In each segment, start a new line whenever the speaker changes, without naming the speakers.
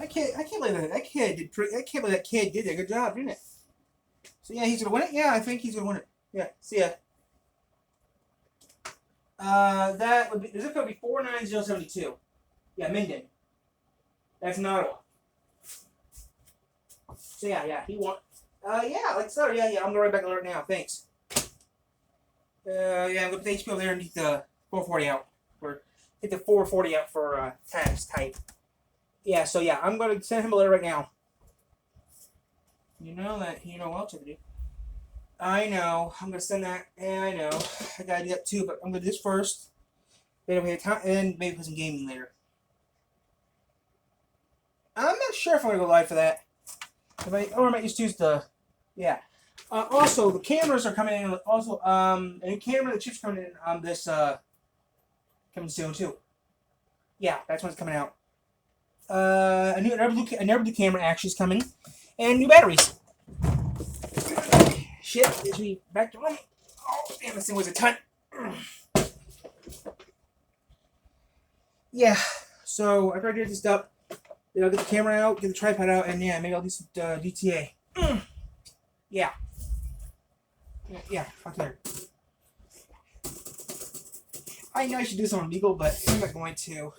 I can't believe that kid did. I can't believe that kid did a good job, didn't it? So yeah, he's gonna win it. Yeah, I think he's gonna win it. Yeah. See ya. That would be. The zip code would be 49072. Yeah, Minden. That's an Ottawa. So yeah, he won. Yeah, like so. Yeah. I'm gonna write back alert now. Thanks. Yeah, I'm gonna put the HP over there underneath the 440 out. Or hit the 440 out for tax type. Yeah, so yeah, I'm gonna send him a letter right now. You know what else to do. I know. I'm gonna send that. Yeah, I know. I gotta do that too, but I'm gonna do this first. Then we have time, and then maybe put some gaming later. I'm not sure if I'm gonna go live for that. Or I might just use the. Yeah. Also, the cameras are coming in. Also, a new camera, the chip's coming in on this. Coming soon too. Yeah, that's when it's coming out. Another blue camera actually is coming, and new batteries. Shit, this be back to running. Oh, damn, this thing was a ton. Yeah, so I gotta get this up. Then I'll get the camera out, get the tripod out, and yeah, maybe I'll do some GTA. Yeah. Yeah, fuck there. I know I should do something legal, but I'm not going to.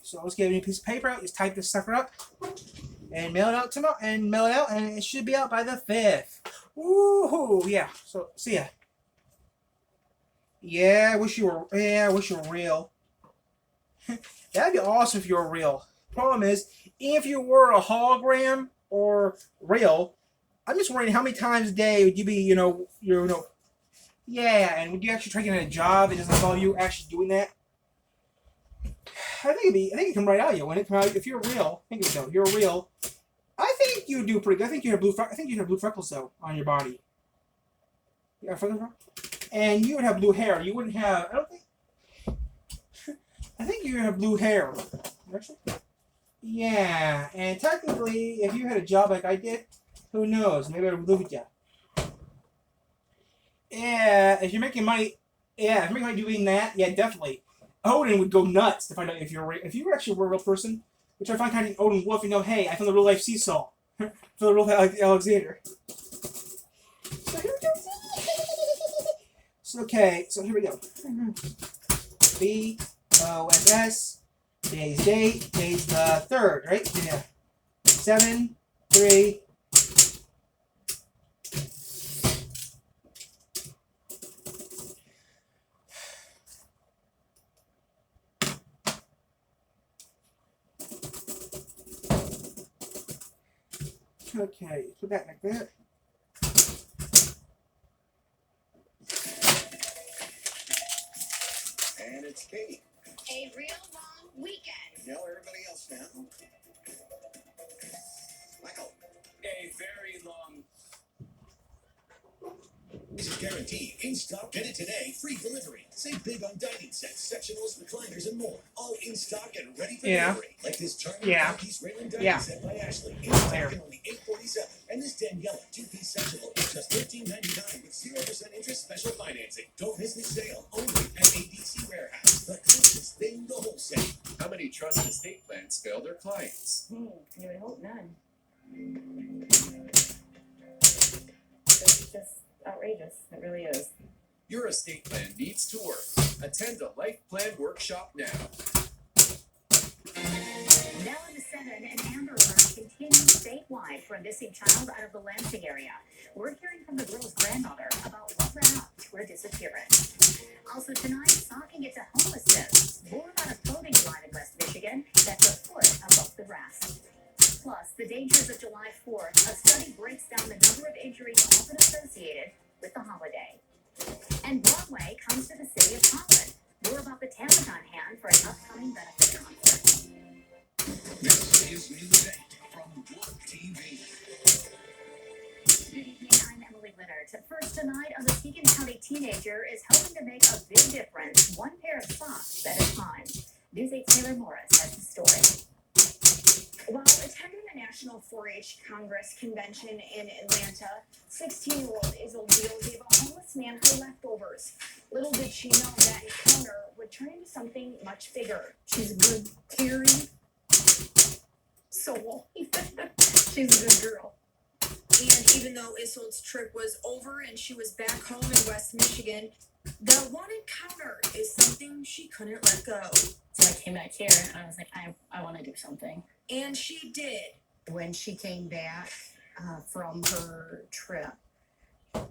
So let's get a new piece of paper out. Just type this sucker up and mail it out tomorrow. And it should be out by the 5th. Woohoo! Yeah. So see ya. Yeah, I wish you were real. That'd be awesome if you were real. Problem is, if you were a hologram or real, I'm just wondering how many times a day would you be, yeah, and would you actually try to get a job that doesn't involve you actually doing that? I think it come right out of you when it come out. If you're real, think of it though. You're real. I think you do pretty good. I think you have blue freckles though on your body. You have freckles, and you would have blue hair. You wouldn't have. I think you have blue hair. Actually, yeah. And technically, if you had a job like I did, who knows? Maybe I would live with you. Yeah, if you're making money, doing that, yeah, definitely. Odin would go nuts to find out if you were actually a real person, which I find kind of Odin Wolf. Hey, I found the real life Seesaw, for the real life Alexander. So here we go. So here we go. BOSS. Today's date. Today's the 3rd, right? Yeah. 7, 3. Okay, put that like that.
And it's Kate.
A real long weekend.
Know everybody else now. Michael.
A very long.
This is guaranteed. In stock. Get it today. Free delivery. Save big on dining sets, sectionals, recliners, and more. All in stock and ready for delivery. Like this charming two-piece railing dining set by Ashley. In stock at only $847. And this Daniela two-piece sectional just $13.99 with 0% interest special financing. Don't miss this sale. Only at ABC Warehouse. The closest thing to wholesale.
How many trust estate plans fail their clients?
You would hope none. This is just outrageous. It really is.
Your estate plan needs to work. Attend a Life Plan workshop now.
Nell in the 7 and Amber Alert continue statewide for a missing child out of the Lansing area. We're hearing from the girl's grandmother about what led up to her disappearance. Also tonight, stalking into homelessness. More about a clothing line in West Michigan that's a foot above the rest. Plus, the dangers of July 4th. A study breaks down the number of injuries often associated with the holiday. And Broadway comes to the city of Holland. More about the talent on hand for an upcoming benefit concert.
This is News 8 from Work TV.
Good evening, I'm Emily Leonard. First tonight, a Muskegon County teenager is hoping to make a big difference. One pair of socks at a time. News 8's Taylor Morris has the story.
While attending the National 4-H Congress Convention in Atlanta, 16-year-old Isle Deal gave a homeless man her leftovers. Little did she know that encounter would turn into something much bigger.
She's a good Terry.
So she's a good girl. And even though Isolde's trip was over and she was back home in West Michigan, that one encounter is something she couldn't let go.
So I came back here and I was like, I want to do something.
And she did.
When she came back from her trip,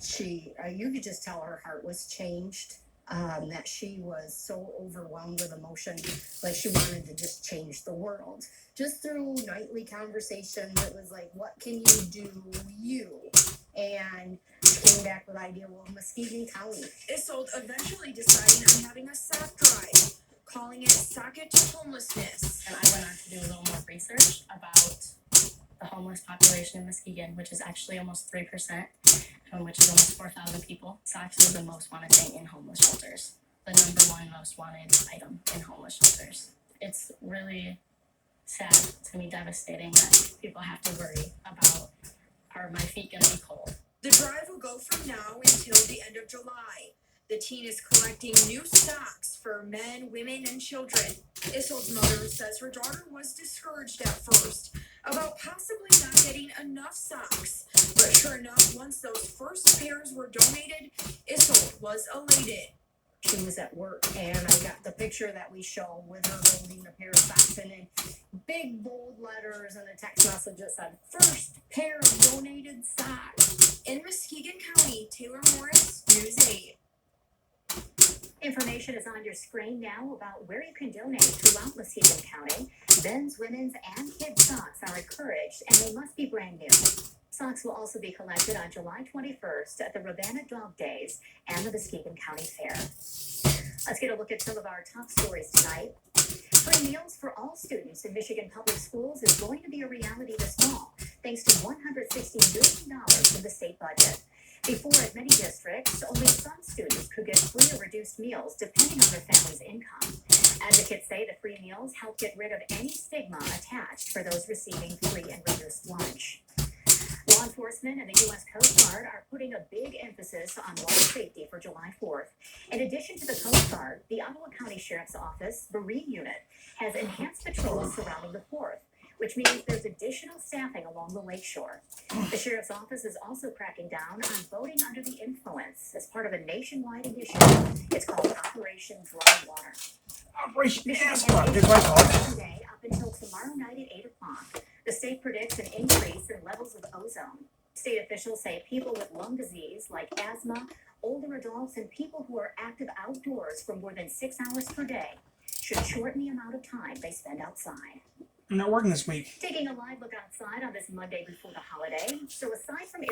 you could just tell her heart was changed, that she was so overwhelmed with emotion, like she wanted to just change the world. Just through nightly conversations, it was like, what can you do, you? And she came back with the idea, well, Muskegon County.
Isolde eventually deciding on having a sock drive, calling it Sock It to Homelessness.
And I went on to do a little more research about the homeless population in Muskegon, which is actually almost 3%, which is almost 4,000 people. Socks is the most wanted thing in homeless shelters. The number one most wanted item in homeless shelters. It's really sad, to me devastating that people have to worry about, are my feet gonna be cold?
The drive will go from now until the end of July. The teen is collecting new socks for men, women, and children. Isolde's mother says her daughter was discouraged at first about possibly not getting enough socks. But sure enough, once those first pairs were donated, Isolde was elated.
She was at work, and I got the picture that we show with her holding a pair of socks in big bold letters, and a text message that said, "First pair of donated socks."
In Muskegon County, Taylor Morris, News 8.
Information is on your screen now about where you can donate throughout Muskegon County. Men's, women's, and kids' socks are encouraged, and they must be brand new. Socks will also be collected on July 21st at the Ravenna Dog Days and the Muskegon County Fair. Let's get a look at some of our top stories tonight. Free meals for all students in Michigan Public Schools is going to be a reality this fall, thanks to $160 million in the state budget. Before, in many districts, only some students could get free or reduced meals depending on their family's income. Advocates say the free meals help get rid of any stigma attached for those receiving free and reduced lunch. Law enforcement and the U.S. Coast Guard are putting a big emphasis on water safety for July 4th. In addition to the Coast Guard, the Ottawa County Sheriff's Office Marine Unit has enhanced patrols surrounding the 4th, which means there's additional staffing along the lakeshore. The Sheriff's Office is also cracking down on boating under the influence as part of a nationwide initiative. It's called Operation Dry Water.
Operation
Michigan has
Asphalt, that's what I call it.
today up until tomorrow night at 8 o'clock. The state predicts an increase in levels of ozone. State officials say people with lung disease like asthma, older adults, and people who are active outdoors for more than 6 hours per day should shorten the amount of time they spend outside.
I'm not working this week.
Taking a live look outside on this Monday before the holiday. So aside from